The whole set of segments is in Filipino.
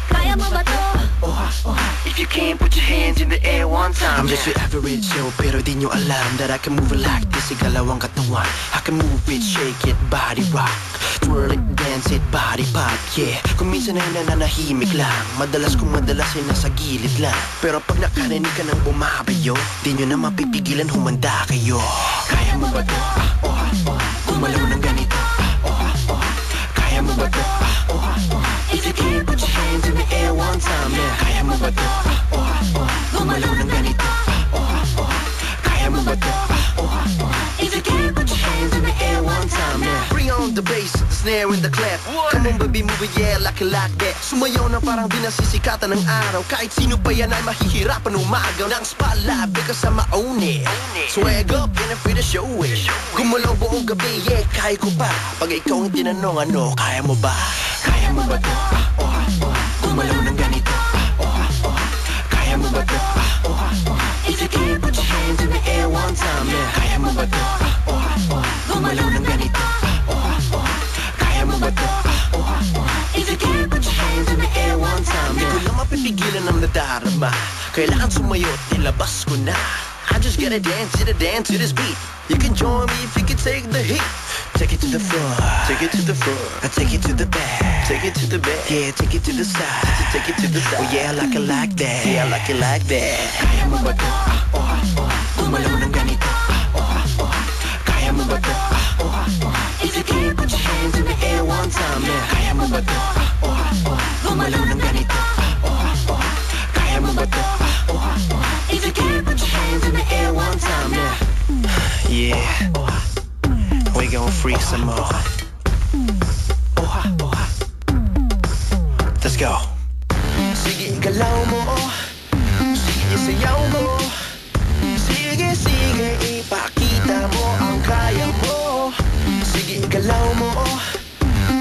Kaya mo ba to? If you can't put your hands in the air one time. I'm just your average Joe, pero di nyo alam that I can move it like this. Igalawang katawan, I can move it, shake it, body rock, twirl it, dance it, body pop, yeah. Kung minsan ay nananahimik lang, madalas ay nasa gilid lang. Pero pag nakarinig ka ng bumabayo, di nyo na mapipigilan, humanda kayo. Kaya mo ba to? Gumalaw ng ganito. Kaya mo ba to? If you can't put your hands in the air one time, yeah. Kaya mo ba to? Gumalaw ng ganito. Kaya mo ba to? If you can't put your hands in the air one time, yeah. Bring on the bass, the snare and the clap. Come on baby, move it, yeah, like that. Sumayaw na parang di nasisikatan ng araw. Kahit sino pa yan ay mahihirapan umagaw ng spotlight because I'm my own it. Swag up and I'm free to show it. Gumalaw buong gabi, yeah, kaya ko pa. Pag ikaw ang tinanong ano, kaya mo ba? Kaya mo ba to? Gumalaw ng ganito. Kaya mo ba to? If you can't put your hands in the air one time, yeah. Kaya mo ba to? Gumalaw ng ganito. Kaya mo ba to? If you can't put your hands in the air one time, Di ko yeah. na mapipigilan ang nadarama. Kailangan sumayo, ilabas ko na. I just gotta dance to this beat. You can join me if you can take the heat. Take it to the front, take it to the front. I take it to the back, take it to the back. Yeah, take it to the side, take it to the side. Oh yeah, I like it like that, yeah, I like it like that. Kaya mo ba to? Gumalaw ng ganito. Kaya mo ba to? If you can't put your hands in the air one time, yeah. Kaya mo ba to? Gumalaw ng ganito. Kaya mo ba to? If you can't put your hands in the air one time, yeah. Yeah, we gon' freak some more. Let's go. Sige, galaw mo. Sige, sayaw mo. Sige, sige, ipakita mo ang kaya mo. Sige, galaw mo.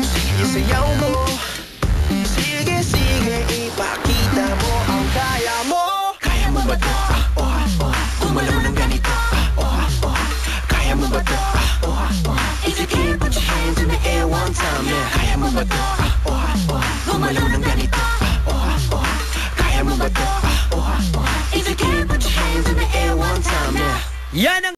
Sige, sayaw mo. Sige, sige, ipakita mo ang kaya mo. Kaya mo ba to? Gumalaw ng ganito. Kaya mo ba to? If you can't put your hands in the air one time, yeah. Kaya mo ba to?